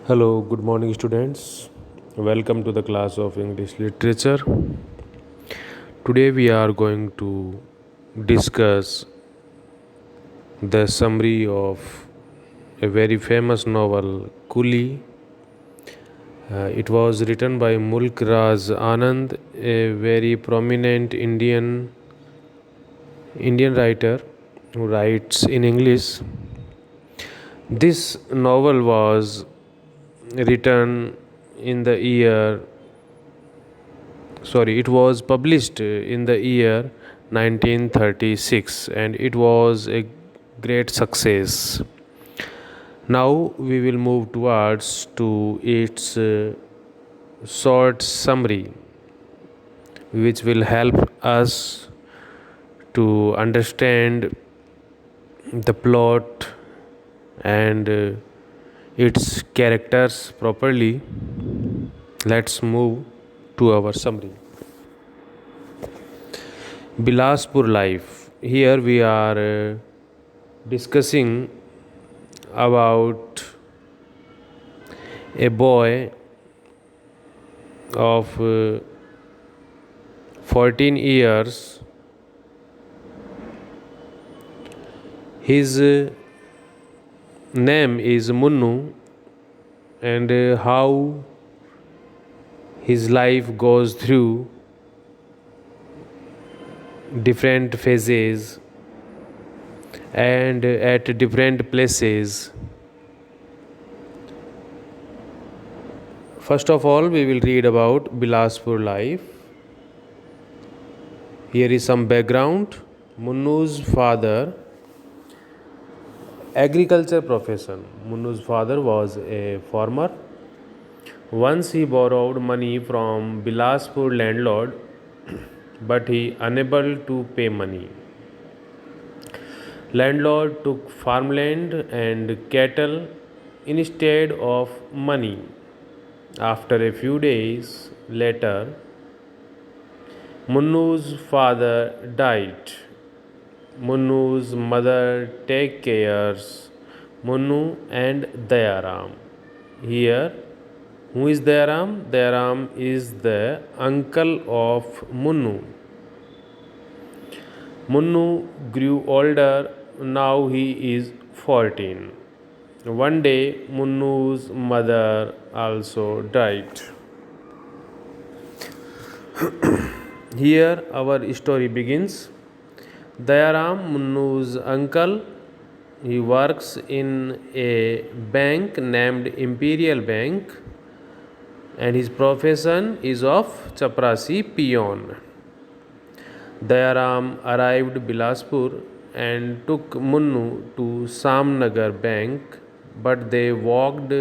Hello, good morning, students. Welcome to the class of English Literature. Today, we are going to discuss the summary of a very famous novel, Coolie. It was written by Mulk Raz Anand, a very prominent Indian writer who writes in English. This novel was written in the year it was published in the year 1936 and it was a great success. Now we will move towards to its short summary, which will help us to understand the plot and its characters properly. Let's move to our summary. Bilaspur life. Here we are discussing about a boy of 14 years. His name is Munnu, and how his life goes through different phases and at different places. First of all, we will read about Bilaspur life. Here is some background. Munnu's father, agriculture profession. Munnu's father was a farmer. Once he borrowed money from Bilaspur landlord, but he unable to pay money. Landlord took farmland and cattle instead of money. After a few days later, Munnu's father died. Munnu's mother take cares Munnu and Dayaram. Here, who is Dayaram? Dayaram is the uncle of Munnu. Munnu grew older. Now he is 14. One day, Munnu's mother also died. Here, our story begins. Dayaram, Munnu's uncle, he works in a bank named Imperial Bank, and his profession is of Chaprasi peon. Dayaram arrived Bilaspur and took Munnu to Samnagar Bank, but they walked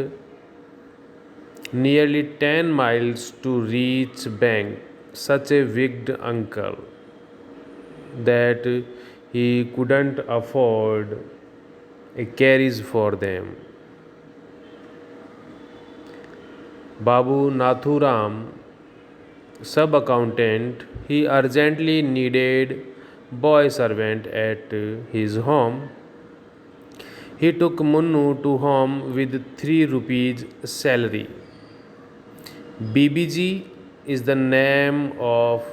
nearly 10 miles to reach bank. Such a wicked uncle that he couldn't afford a carriage for them. Babu Nathuram, sub-accountant, he urgently needed boy servant at his home. He took Munnu to home with 3 rupees salary. BBG is the name of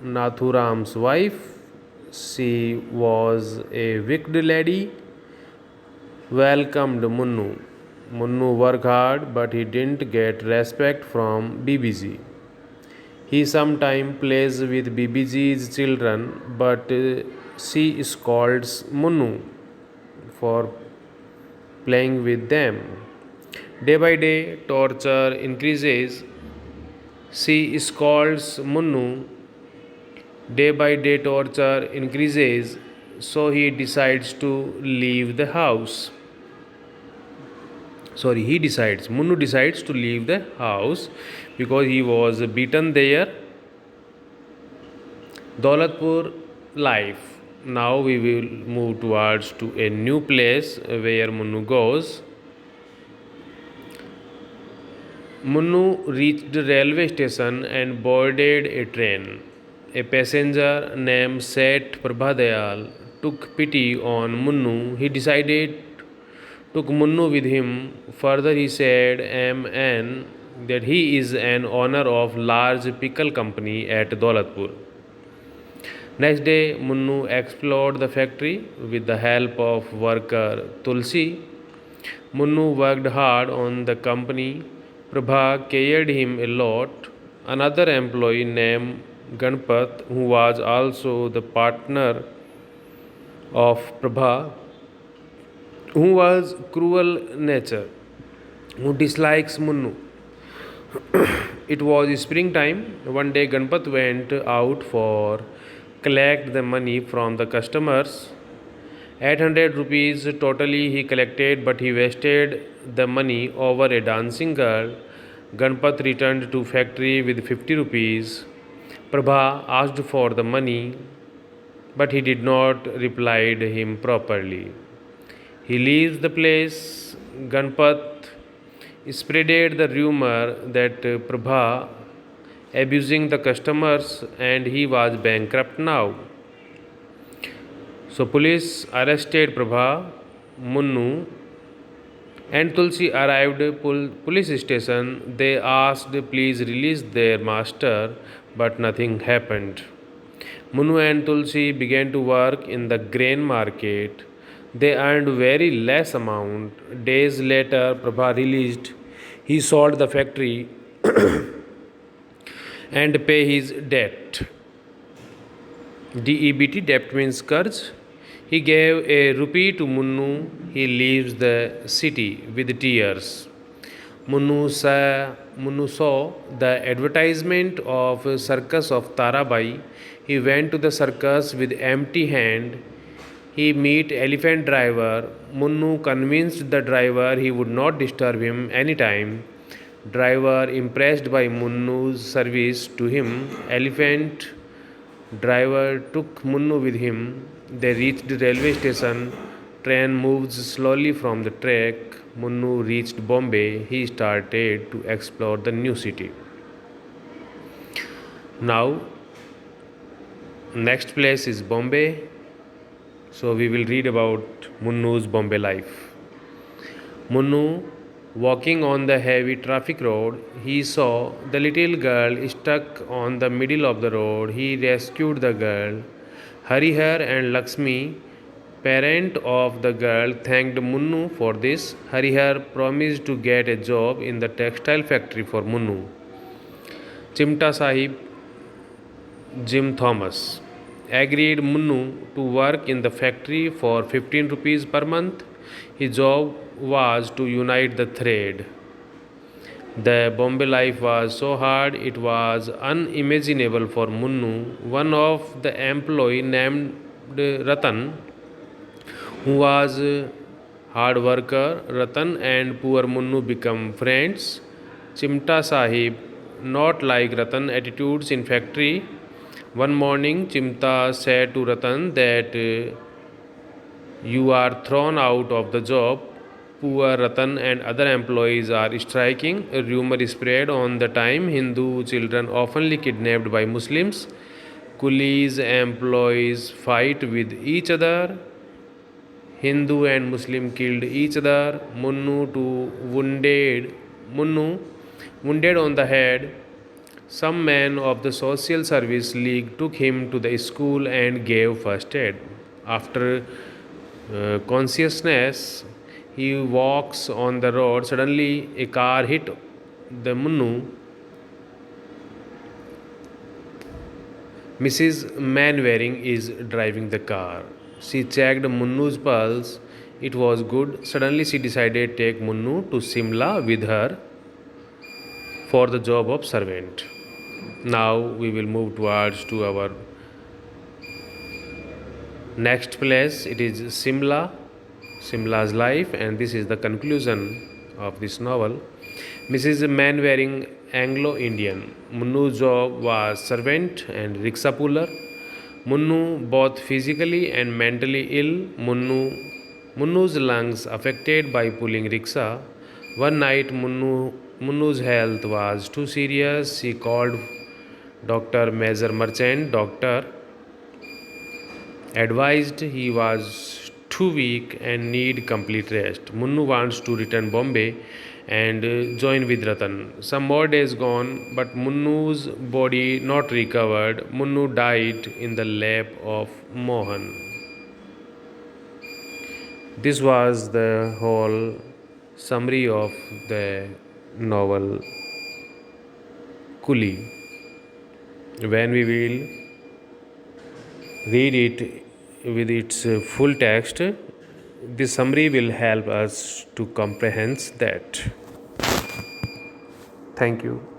Nathuram's wife. She was a wicked lady. Welcomed Munnu. Munnu worked hard, but he didn't get respect from BBG. He sometimes plays with BBG's children, but she scolds Munnu for playing with them. Day by day, torture increases. She scolds Munnu. Day by day, torture increases, so he decides to leave the house. Munnu decides to leave the house because he was beaten there. Daulatpur life. Now we will move towards to a new place where Munnu goes. Munnu reached the railway station and boarded a train. A passenger named Seth Prabhadayal took pity on Munnu. He decided took Munnu with him. Further, he said that he is an owner of large pickle company at Daulatpur. Next day, Munnu explored the factory with the help of worker Tulsi. Munnu worked hard on the company. Prabha cared him a lot. Another employee named Ganpat, who was also the partner of Prabha, who was cruel nature, who dislikes Munnu. It was springtime. One day Ganpat went out for collect the money from the customers. 800 rupees totally he collected, but he wasted the money over a dancing girl. Ganpat returned to factory with 50 rupees. Prabha asked for the money, but he did not reply him properly. He leaves the place. Ganpat spreaded the rumor that Prabha abusing the customers and he was bankrupt now. So police arrested Prabha. Munnu and Tulsi arrived police station. They asked please release their master, but nothing happened. Munnu and Tulsi began to work in the grain market. They earned very less amount. Days later, Prabha released. He sold the factory and pay his debt. DEBT, debt means कर्ज. He gave a rupee to Munnu. He leaves the city with tears. Munnu saw the advertisement of circus of Tarabai. He went to the circus with empty hand. He met elephant driver. Munnu convinced the driver he would not disturb him anytime. Driver impressed by Munnu's service to him. Elephant driver took Munnu with him. They reached the railway station. Train moves slowly from the track. Munnu reached Bombay. He started to explore the new city. Now, next place is Bombay. So we will read about Munnu's Bombay life. Munnu, walking on the heavy traffic road, he saw the little girl stuck on the middle of the road. He rescued the girl. Harihar and Lakshmi, parent of the girl, thanked Munnu for this. Harihar promised to get a job in the textile factory for Munnu. Chimta Sahib, Jim Thomas, agreed Munnu to work in the factory for 15 rupees per month. His job was to unite the thread. The Bombay life was so hard it was unimaginable for Munnu. One of the employee named Ratan, who was a hard worker, Ratan and poor Munnu become friends. Chimta Sahib not like Ratan attitudes in factory. One morning Chimta said to Ratan that you are thrown out of the job. Poor Ratan and other employees are striking. A rumor is spread on the time Hindu children oftenly kidnapped by Muslims. Coolies employees fight with each other. Hindu and Muslim killed each other. Munnu wounded on the head. Some men of the Social Service League took him to the school and gave first aid. After consciousness, he walks on the road. Suddenly, a car hit the Munnu. Mrs. Manwaring is driving the car. She checked Munnu's pulse. It was good. Suddenly, she decided to take Munnu to Simla with her for the job of servant. Now we will move towards to our next place. It is Simla's life, and this is the conclusion of this novel. Mrs. Manwaring, Anglo-Indian. Munnu's job was servant and rickshaw puller. Munnu both physically and mentally ill. Munnu's lungs affected by pulling rickshaw. One night Munnu's health was too serious. He called Dr. Major Merchant. Doctor advised he was too weak and need complete rest. Munnu wants to return Bombay and join with Ratan. Some more days gone, but Munnu's body not recovered. Munnu died in the lap of Mohan. This was the whole summary of the novel Coolie. When we will read it with its full text, the summary will help us to comprehend that. Thank you.